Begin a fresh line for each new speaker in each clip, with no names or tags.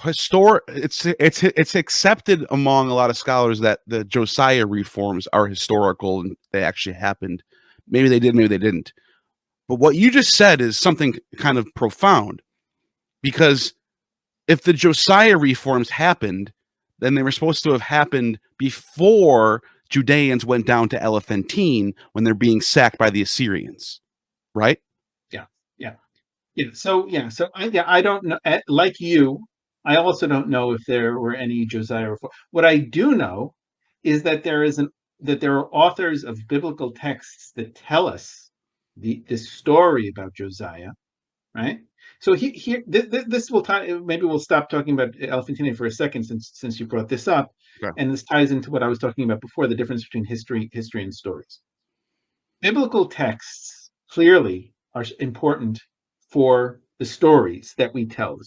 it's accepted among a lot of scholars that the Josiah reforms are historical and they actually happened. Maybe they did, maybe they didn't. But what you just said is something kind of profound, because if the Josiah reforms happened, then they were supposed to have happened before Judeans went down to Elephantine when they're being sacked by the Assyrians, right?
Yeah, yeah, yeah. So I don't know. Like you, I also don't know if there were any Josiah Reform. What I do know is that there are authors of biblical texts that tell us the story about Josiah, right? So this will maybe we'll stop talking about Elephantine for a second, since you brought this up,
Okay.
and this ties into what I was talking about before, the difference between history and stories. Biblical texts clearly are important for the stories that we tell,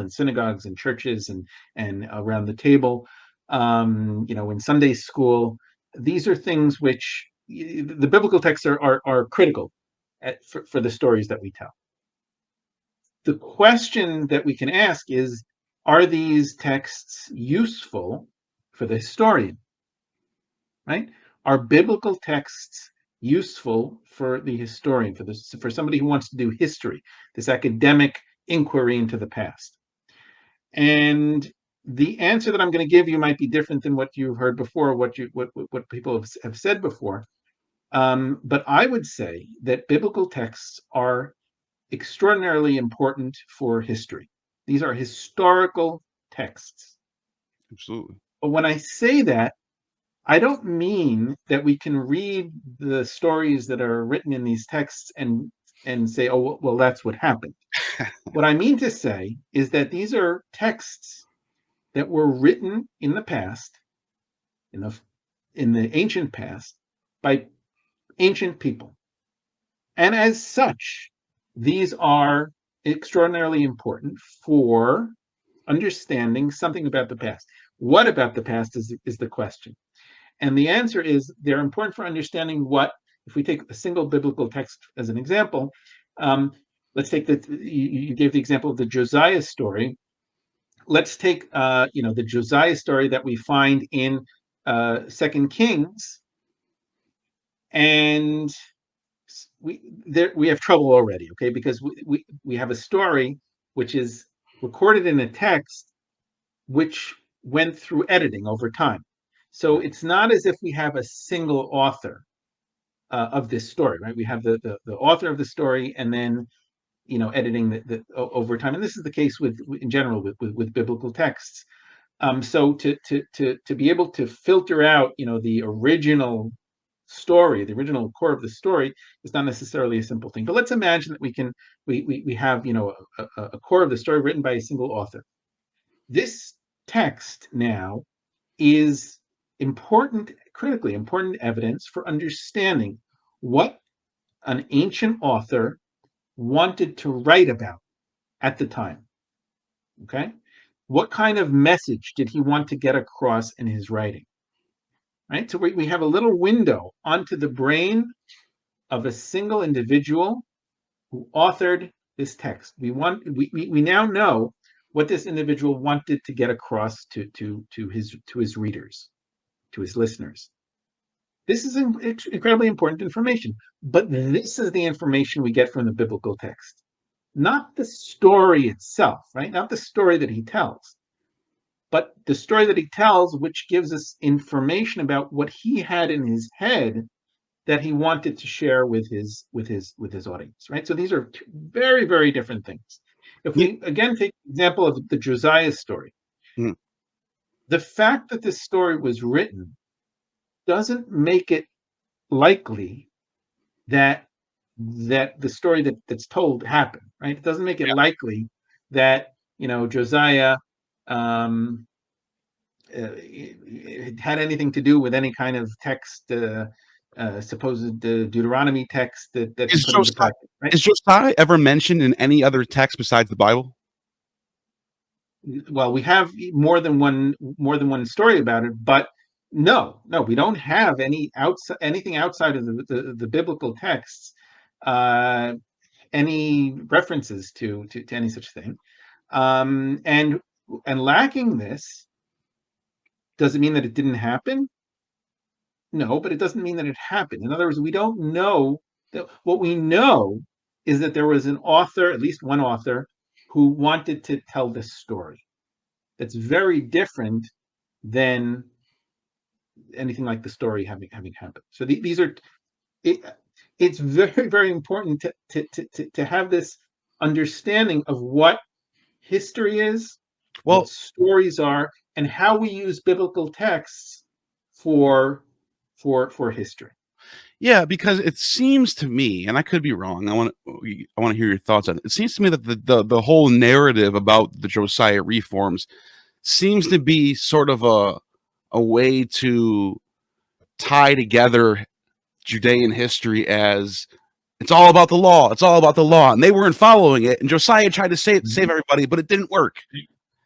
in synagogues and churches and around the table, in Sunday school. These are things which the biblical texts are critical for the stories that we tell. The question that we can ask is, are these texts useful for the historian? Right? Are biblical texts useful for the historian, for somebody who wants to do history, this academic inquiry into the past? And the answer that I'm going to give you might be different than what you've heard before, what people have said before. But I would say that biblical texts are extraordinarily important for history. These are historical texts.
Absolutely.
But when I say that, I don't mean that we can read the stories that are written in these texts and say, oh, well, that's what happened. What I mean to say is that these are texts that were written in the past, in the ancient past, by ancient people. And as such, these are extraordinarily important for understanding something about the past. What about the past is the question. And the answer is they're important for understanding what, if we take a single biblical text as an example, let's take you gave the example of the Josiah story. Let's take the Josiah story that we find in Second Kings, and we have trouble already, okay? Because we have a story which is recorded in a text which went through editing over time. So it's not as if we have a single author of this story, right? We have the author of the story, and then editing the over time. And this is the case in general with biblical texts. So to be able to filter out the original story, the original core of the story, is not necessarily a simple thing. But let's imagine that we have a core of the story written by a single author. This text now is critically important evidence for understanding what an ancient author wanted to write about at the time. Okay? What kind of message did he want to get across in his writing? Right? So we have a little window onto the brain of a single individual who authored this text. We now know what this individual wanted to get across to his readers, to his listeners. This is incredibly important information, but this is the information we get from the biblical text, not the story itself, right? Not the story that he tells, but the story that he tells, which gives us information about what he had in his head that he wanted to share with his audience, right? So these are two very, very different things. If we again take the example of the Josiah story, the fact that this story was written doesn't make it likely that the story that's told happened, right? It doesn't make it likely that Josiah had anything to do with any kind of text, supposed Deuteronomy text that he put into practice, right?
Is Josiah ever mentioned in any other text besides the Bible?
Well, we have more than one story about it, but no, we don't have anything outside of the biblical texts, any references to any such thing. And And lacking this, does it mean that it didn't happen? No, but it doesn't mean that it happened. In other words, we don't know that. What we know is that there was an author, at least one author, who wanted to tell this story. That's very different than anything like the story having happened. So these are it, it's very, very important to have this understanding of what history is, what
Well,
stories are, and how we use biblical texts for history.
yeah, because it seems to me, and I could be wrong. I want to hear your thoughts on it. It seems to me that the whole narrative about the Josiah reforms seems to be sort of a way to tie together Judean history as it's all about the law. It's all about the law, and they weren't following it. And Josiah tried to save everybody, but it didn't work.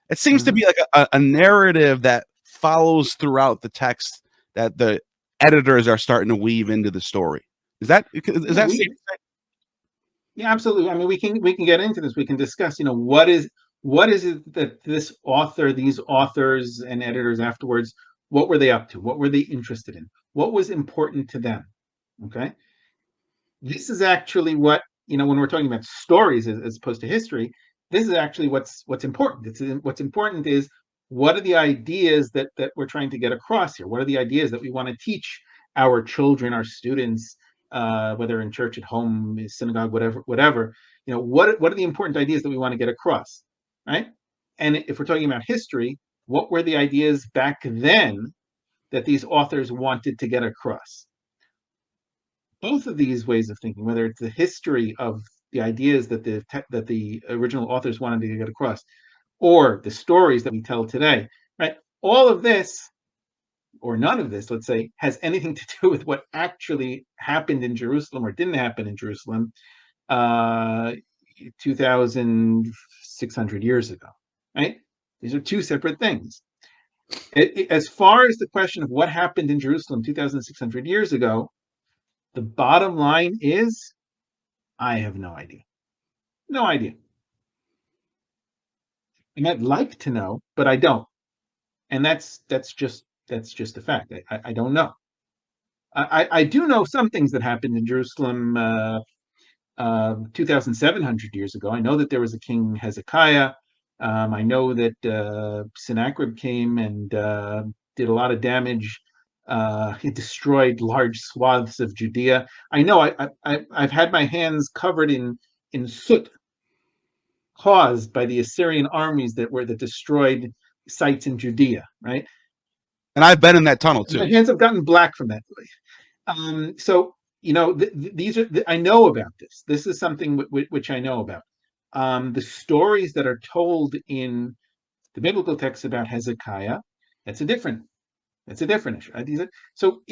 It seems to
Mhm.
be like a narrative that follows throughout the text that the editors are starting to weave into the story. Is that
Yeah,
safe to say?
yeah, absolutely. I mean, we can get into this. We can discuss. What is it that this author, these authors and editors afterwards, what were they up to? What were they interested in? What was important to them? Okay, this is actually what, when we're talking about stories as opposed to history. This is actually what's important. What's important is, what are the ideas that we're trying to get across here? What are the ideas that we want to teach our children, our students, whether in church, at home, synagogue, whatever. What are the important ideas that we want to get across, right? And if we're talking about history, what were the ideas back then that these authors wanted to get across? Both of these ways of thinking, whether it's the history of the ideas that the original authors wanted to get across, or the stories that we tell today, right? All of this, or none of this, let's say, has anything to do with what actually happened in Jerusalem or didn't happen in Jerusalem, uh, 2,600 years ago, right? These are two separate things. As far as the question of what happened in Jerusalem 2,600 years ago, the bottom line is, I have no idea. No idea. And I'd like to know, but I don't. And that's just a fact. I don't know. I do know some things that happened in Jerusalem 2,700 years ago. I know that there was a king Hezekiah. I know that Sennacherib came and did a lot of damage. He destroyed large swaths of Judea. I know I've had my hands covered in soot caused by the Assyrian armies that destroyed sites in Judea, right?
And I've been in that tunnel
My
too.
hands have gotten black from that. So these are I know about this. This is something which I know about. The stories that are told in the biblical texts about Hezekiah, that's a different issue. So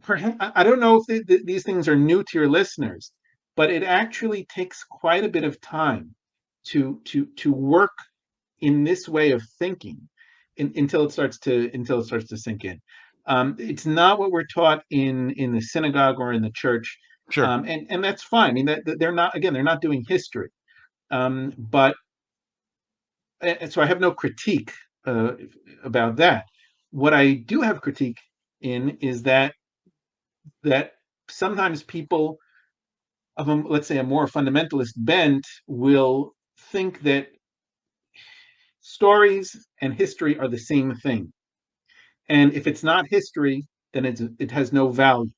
perhaps, I don't know if these things are new to your listeners, but it actually takes quite a bit of time to work in this way of thinking until it starts to sink in. It's not what we're taught in the synagogue or in the church,
Sure.
and that's fine. I mean, that they're not doing history, but so I have no critique about that. What I do have critique in is that sometimes people of let's say a more fundamentalist bent will think that stories and history are the same thing, and if it's not history, then it has no value.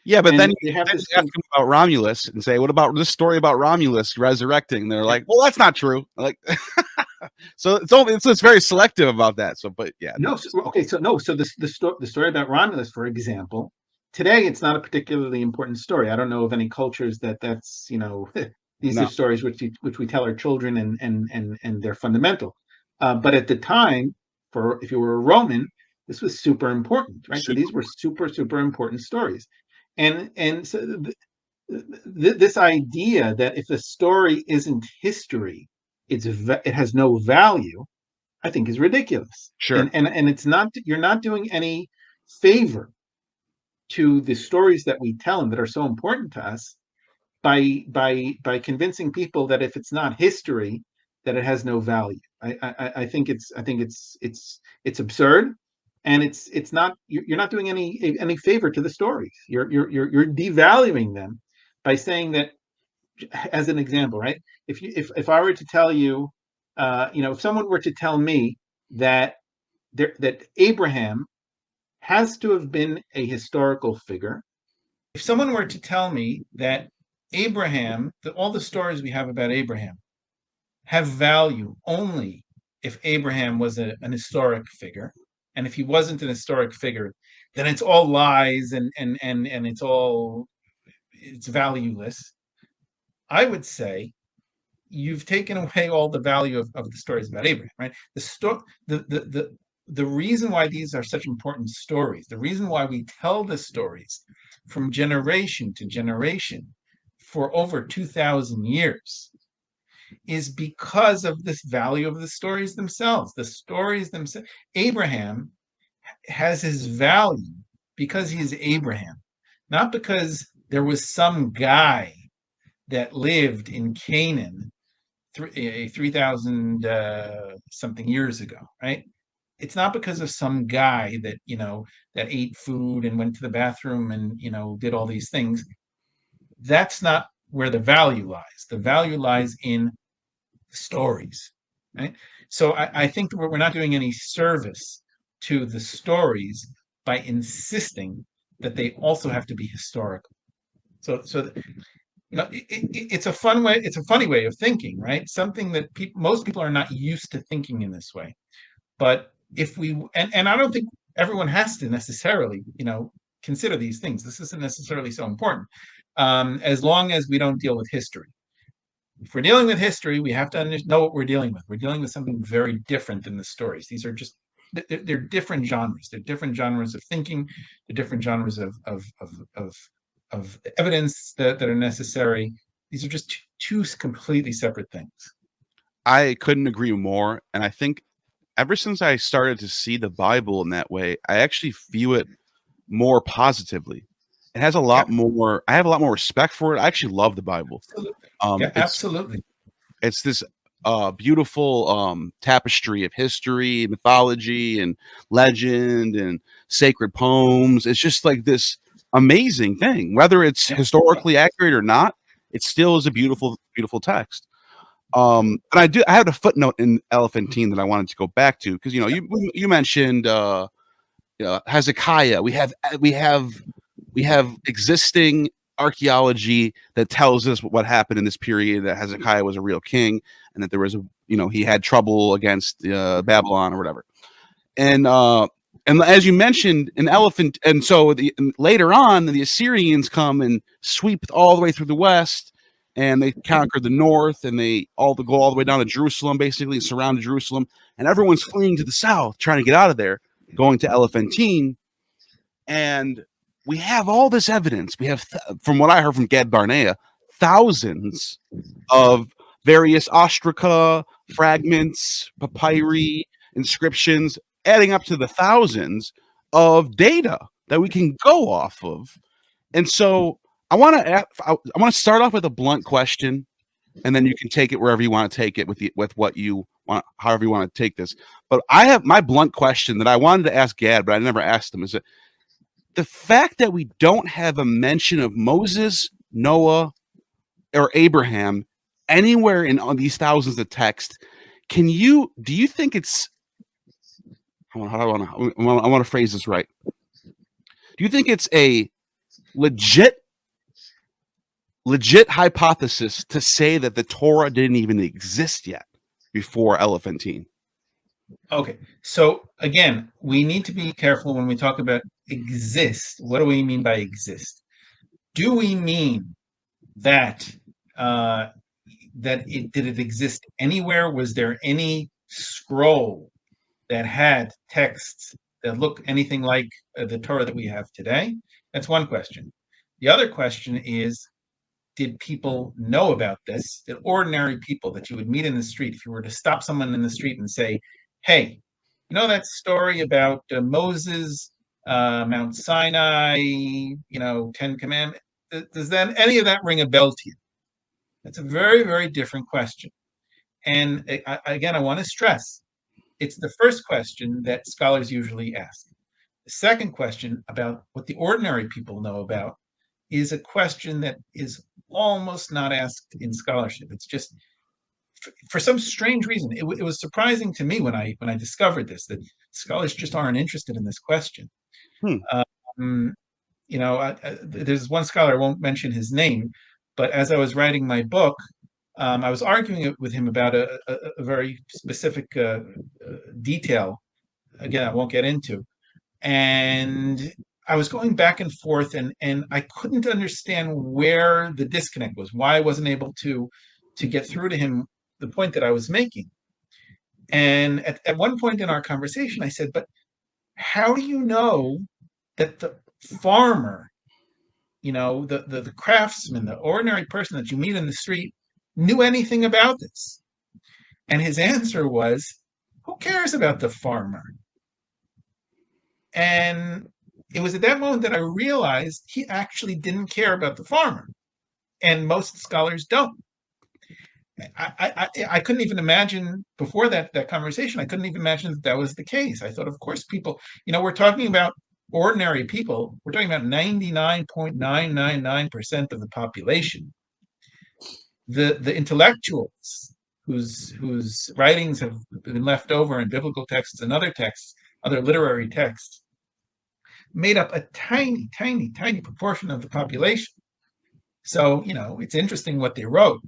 Yeah, but then
And they have this
you ask
thing.
them about Romulus and say, "What about this story about Romulus resurrecting?" They're
Yeah.
like, "Well, that's not true." Like, so it's very selective about that. So, but yeah, no.
No, okay, so no, so the story about Romulus, for example, today it's not a particularly important story. I don't know of any cultures that's these
No.
are stories which we tell our children, and they're fundamental. But at the time, for if you were a Roman, this was super important, right? So these were super important stories, and so this idea that if the story isn't history, it has no value, I think is ridiculous.
Sure.
And it's not, you're not doing any favor to the stories that we tell and that are so important to us by convincing people that if it's not history, that it has no value. I think it's absurd, and it's not, you're not doing any favor to the stories. You're devaluing them by saying that, as an example, right? If I were to tell you, if someone were to tell me that that Abraham has to have been a historical figure. If someone were to tell me that Abraham, all the stories we have about Abraham have value only if Abraham was an historic figure, and if he wasn't an historic figure, then it's all lies and it's valueless. I would say you've taken away all the value of the stories about Abraham, right? The reason why these are such important stories, the reason why we tell the stories from generation to generation for over 2,000 years is because of this value of the stories themselves. The stories themselves. Abraham has his value because he is Abraham, not because there was some guy that lived in Canaan 3,000 something years ago, right? It's not because of some guy that that ate food and went to the bathroom and did all these things. That's not where the value lies. The value lies in stories, right? So I think we're not doing any service to the stories by insisting that they also have to be historical. So it's a fun way. It's a funny way of thinking, right? Something that most people are not used to thinking in this way. But if we and I don't think everyone has to necessarily, consider these things. This isn't necessarily so important, as long as we don't deal with history. If we're dealing with history, we have to know what we're dealing with. We're dealing with something very different than the stories. These are just they're different genres. They're different genres of thinking. They're different genres of evidence that are necessary. These are just two completely separate things.
I couldn't agree more. And I think ever since I started to see the Bible in that way, I actually view it more positively. It has a lot more. I have a lot more respect for it. I actually love the Bible.
Absolutely. Absolutely.
It's this beautiful tapestry of history, mythology, and legend, and sacred poems. It's just like this amazing thing. Whether it's historically accurate or not, it still is a beautiful, beautiful text. And I had a footnote in Elephantine that I wanted to go back to because you mentioned Hezekiah. We have existing archaeology that tells us what happened in this period, that Hezekiah was a real king and that there was he had trouble against Babylon or whatever. And as you mentioned, later on the Assyrians come and sweep all the way through the west, and they conquer the north, and they go all the way down to Jerusalem, basically surround Jerusalem, and everyone's fleeing to the south, trying to get out of there, going to Elephantine. And we have all this evidence. We have, from what I heard from Gad Barnea, thousands of various ostraca, fragments, papyri, inscriptions, adding up to the thousands of data that we can go off of. And so I want to start off with a blunt question, and then you can take it wherever you want to take it with what you want, however you want to take this. But I have my blunt question that I wanted to ask Gad, but I never asked him, is that the fact that we don't have a mention of Moses, Noah, or Abraham anywhere in all these thousands of texts, do you think it's, I want to phrase this right. Do you think it's a legit hypothesis to say that the Torah didn't even exist yet before Elephantine?
Okay, so again, we need to be careful when we talk about exist. What do we mean by exist? Do we mean that did it exist anywhere? Was there any scroll that had texts that look anything like the Torah that we have today? That's one question. The other question is, did people know about this? Did ordinary people that you would meet in the street, if you were to stop someone in the street and say, hey, you know that story about Moses, Mount Sinai, 10 Commandments? Does any of that ring a bell to you? That's a very, very different question. And again, I want to stress, it's the first question that scholars usually ask. The second question about what the ordinary people know about is a question that is almost not asked in scholarship. It's just, for some strange reason, it was surprising to me when I discovered this, that scholars just aren't interested in this question. Um, there's one scholar, I won't mention his name, but as I was writing my book, I was arguing with him about a very specific detail. Again, I won't get into. And I was going back and forth, and I couldn't understand where the disconnect was, why I wasn't able to get through to him the point that I was making. And at one point in our conversation, I said, but how do you know that the farmer, the craftsman, the ordinary person that you meet in the street, knew anything about this? And his answer was, who cares about the farmer? And it was at that moment that I realized he actually didn't care about the farmer. And most scholars don't. I couldn't even imagine, before that conversation, I couldn't even imagine that was the case. I thought, of course, people, we're talking about ordinary people. We're talking about 99.999% of the population. The intellectuals whose writings have been left over in biblical texts and other texts, other literary texts, made up a tiny, tiny, tiny proportion of the population. So, it's interesting what they wrote,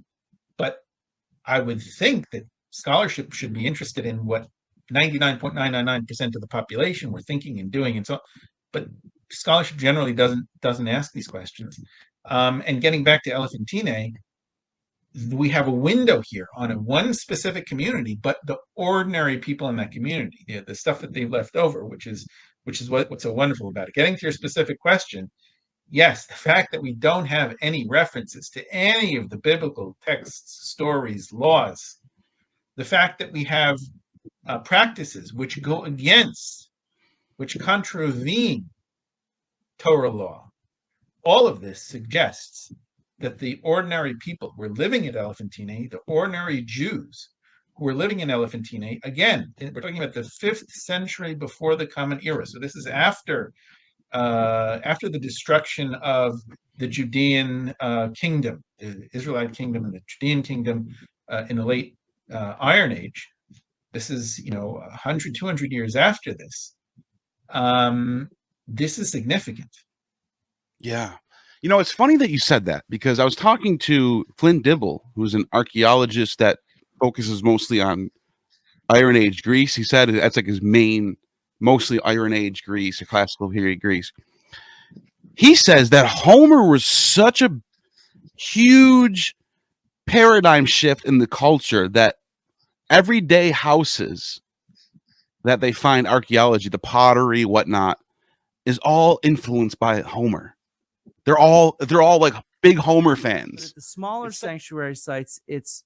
but I would think that scholarship should be interested in what 99.999% of the population were thinking and doing, and so, but scholarship generally doesn't ask these questions. And getting back to Elephantine, we have a window here on one specific community, but the ordinary people in that community, the stuff that they've left over, which is what's so wonderful about it. Getting to your specific question, yes, the fact that we don't have any references to any of the biblical texts, stories, laws, the fact that we have practices which go against, which contravene Torah law, all of this suggests that the ordinary people who were living at Elephantine, the ordinary Jews who were living in Elephantine, again, we're talking about the 5th century before the Common Era. So this is after the destruction of the Judean kingdom, the Israelite kingdom and the Judean kingdom in the late Iron Age. This is, 100, 200 years after this. This is significant.
Yeah. It's funny that you said that, because I was talking to Flynn Dibble, who's an archaeologist that focuses mostly on Iron Age Greece. He said that's like his main, mostly Iron Age Greece or classical period Greece. He says that Homer was such a huge paradigm shift in the culture that everyday houses that they find archaeology, the pottery, whatnot, is all influenced by Homer. They're all like big Homer fans.
But at the smaller sanctuary sites, it's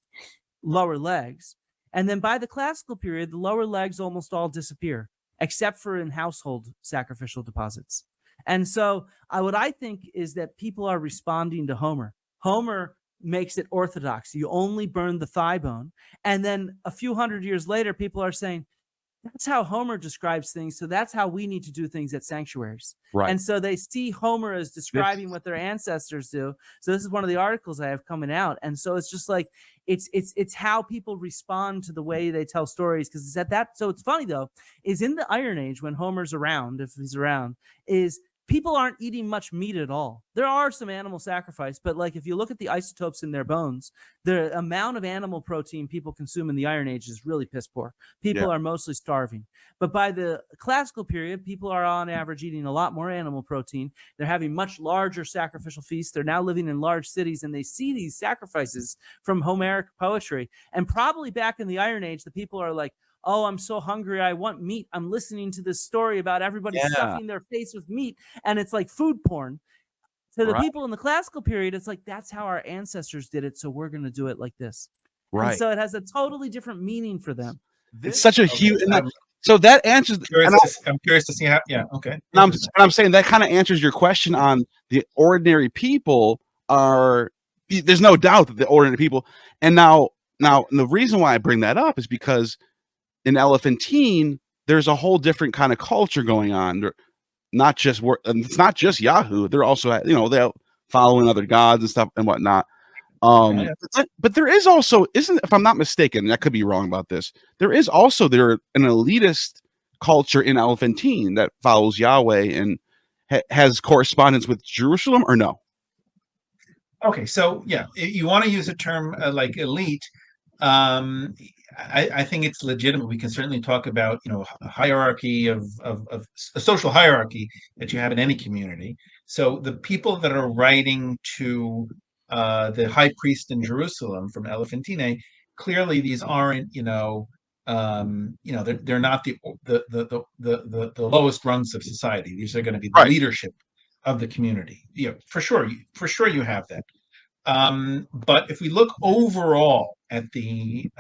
lower legs. And then by the classical period, the lower legs almost all disappear, except for in household sacrificial deposits. And so what I think is that people are responding to Homer. Homer makes it orthodox. You only burn the thigh bone. And then a few hundred years later, people are saying, that's how Homer describes things. So that's how we need to do things at sanctuaries.
Right.
And so they see Homer as describing what their ancestors do. So this is one of the articles I have coming out. And so it's just like, it's how people respond to the way they tell stories. Because it's at that. So it's funny though, is in the Iron Age when Homer's around, if he's around, is people aren't eating much meat at all. There are some animal sacrifice, but like if you look at the isotopes in their bones, the amount of animal protein people consume in the Iron Age is really piss poor. People are mostly starving. But by the classical period, people are on average eating a lot more animal protein. They're having much larger sacrificial feasts. They're now living in large cities, and they see these sacrifices from Homeric poetry. And probably back in the Iron Age, the people are like, oh, I'm so hungry, I want meat. I'm listening to this story about everybody stuffing their face with meat, and it's like food porn. To the people in the classical period, it's like, that's how our ancestors did it, so we're going to do it like this. Right. And so it has a totally different meaning for them.
It's such a huge... So that answers...
I'm curious to see how... Yeah, okay.
I'm saying that kind of answers your question on the ordinary people are... There's no doubt that the ordinary people... And now Now, the reason why I bring that up is because in Elephantine, there's a whole different kind of culture going on. They're not just and it's not just Yahoo. They're also, they're following other gods and stuff and whatnot. But there is also, if I'm not mistaken, and I could be wrong about this, there is also an elitist culture in Elephantine that follows Yahweh and has correspondence with Jerusalem, or no?
Okay, so yeah, if you want to use a term like elite, I think it's legitimate. We can certainly talk about, a hierarchy of a social hierarchy that you have in any community. So the people that are writing to the high priest in Jerusalem from Elephantine, clearly these aren't, they're not the lowest rungs of society. These are going to be the
Right.
leadership of the community. For sure you have that. But if we look overall at the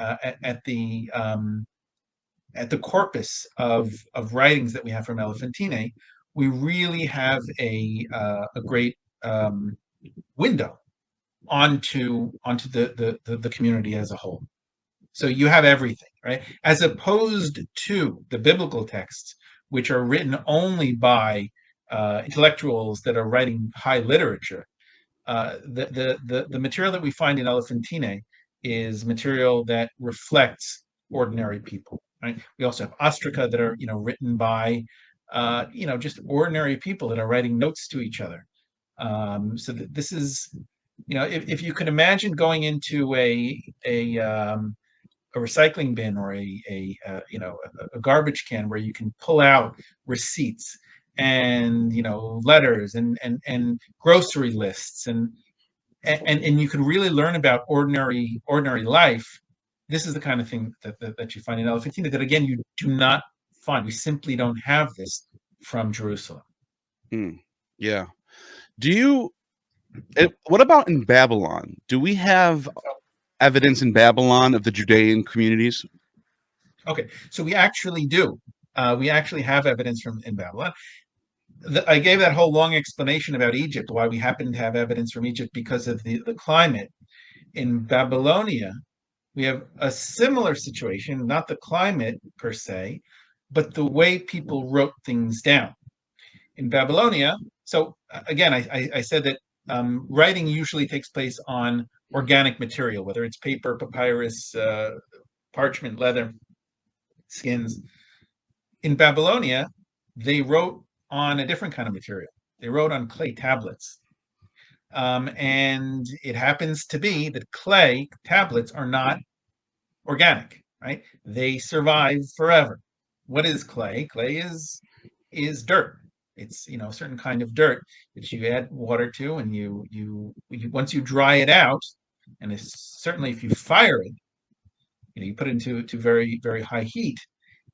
corpus of writings that we have from Elephantine, we really have a great window onto the community as a whole. So you have everything, right? As opposed to the biblical texts, which are written only by intellectuals that are writing high literature. The material that we find in Elephantine is material that reflects ordinary people, right? We also have ostraca that are written by just ordinary people that are writing notes to each other. So this is, if you can imagine going into a recycling bin or a garbage can where you can pull out receipts and letters and grocery lists and you can really learn about ordinary life. This is the kind of thing that you find in Elephantine that again you do not find. We simply don't have this from Jerusalem.
Yeah. What about in Babylon? Do we have evidence in Babylon of the Judean communities?
Okay, so we actually do. We actually have evidence in Babylon. I gave that whole long explanation about Egypt, why we happen to have evidence from Egypt because of the climate. In Babylonia, we have a similar situation, not the climate per se, but the way people wrote things down. In Babylonia, so again, I said that writing usually takes place on organic material, whether it's paper, papyrus, parchment, leather, skins. In Babylonia, they wrote on a different kind of material. They wrote on clay tablets. And it happens to be that clay tablets are not organic, right? They survive forever. What is clay? Clay is dirt. It's a certain kind of dirt that you add water to, and you once you dry it out, and certainly if you fire it, you put it into very very high heat,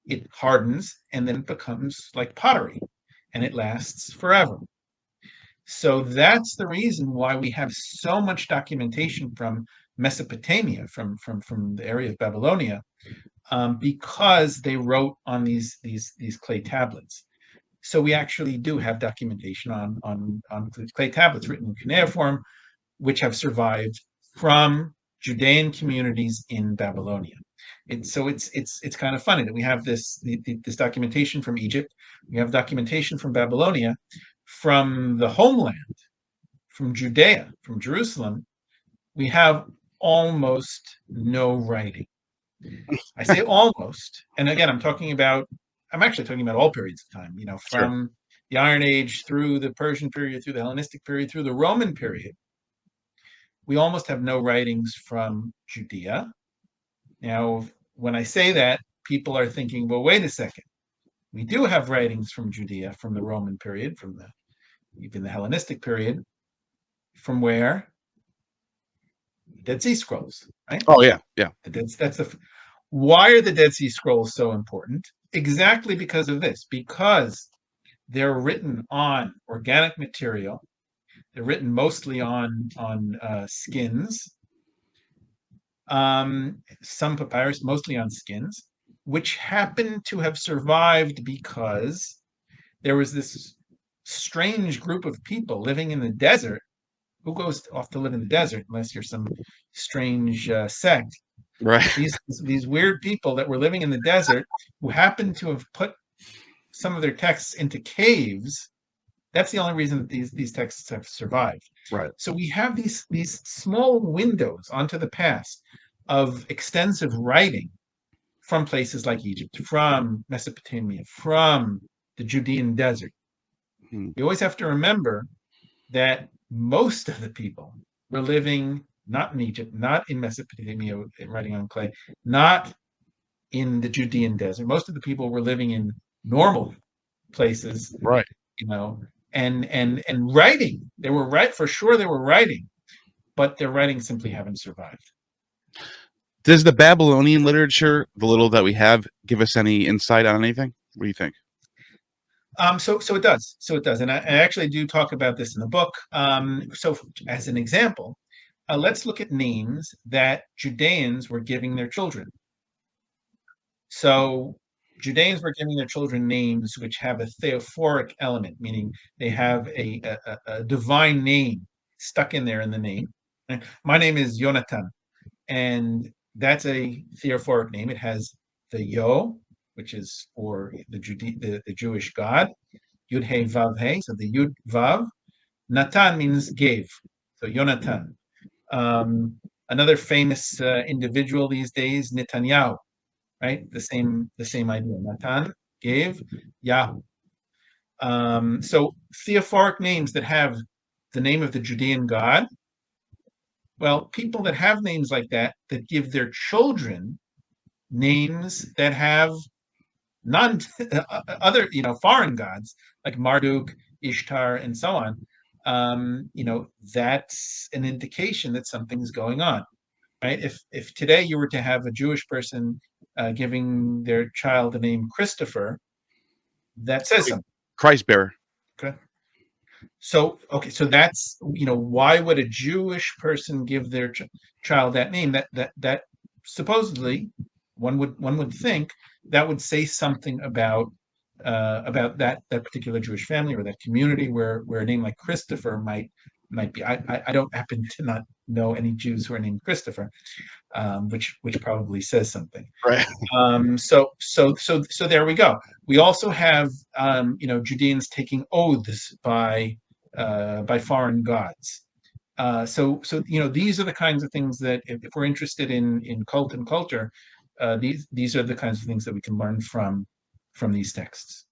it hardens and then it becomes like pottery, and it lasts forever. So that's the reason why we have so much documentation from Mesopotamia, from the area of Babylonia, because they wrote on these clay tablets. So we actually do have documentation on clay tablets written in cuneiform, which have survived from Judean communities in Babylonia. It's kind of funny that we have this documentation from Egypt, we have documentation from Babylonia, from the homeland, from Judea, from Jerusalem. We have almost no writing. I say almost, and again, I'm actually talking about all periods of time. From the Iron Age through the Persian period, through the Hellenistic period, through the Roman period. We almost have no writings from Judea. Now, when I say that, people are thinking, well, wait a second. We do have writings from Judea from the Roman period, from even the Hellenistic period. From where? Dead Sea Scrolls, right?
Oh yeah.
Why are the Dead Sea Scrolls so important? Exactly because of this. Because they're written on organic material. They're written mostly on skins. Some papyrus, mostly on skins, which happen to have survived because there was this strange group of people living in the desert. Who goes off to live in the desert unless you're some strange sect?
Right.
These weird people that were living in the desert who happened to have put some of their texts into caves. That's the only reason that these texts have survived.
Right.
So we have these small windows onto the past of extensive writing from places like Egypt, from Mesopotamia, from the Judean Desert.
Hmm.
You always have to remember that most of the people were living not in Egypt, not in Mesopotamia, writing on clay, not in the Judean Desert. Most of the people were living in normal places,
Right.
and writing. They were for sure. They were writing, but their writing simply haven't survived.
Does the Babylonian literature, the little that we have, give us any insight on anything? What do you think?
So it does. So it does, and I actually do talk about this in the book. So as an example, let's look at names that Judeans were giving their children. So Judeans were giving their children names which have a theophoric element, meaning they have a divine name stuck in there in the name. My name is Yonatan, and that's a theophoric name. It has the Yo, which is for the Jewish God, Yud He Vav He, so the Yud Vav. Natan means gave, so Yonatan. Another famous individual these days, Netanyahu, right? The same idea. Natan gave, Yahu. So theophoric names that have the name of the Judean God. Well, people that have names like that give their children names that have other foreign gods like Marduk, Ishtar, and so on. That's an indication that something's going on, right? If today you were to have a Jewish person giving their child the name Christopher, that says something.
Christ bearer.
Okay. So that's why would a Jewish person give their child that name? That supposedly one would think that would say something about that particular Jewish family or that community where a name like Christopher might be. I don't happen to not know any Jews who are named Christopher, which probably says something.
Right.
So there we go. We also have Judeans taking oaths by foreign gods. So these are the kinds of things that if we're interested in cult and culture, these are the kinds of things that we can learn from these texts.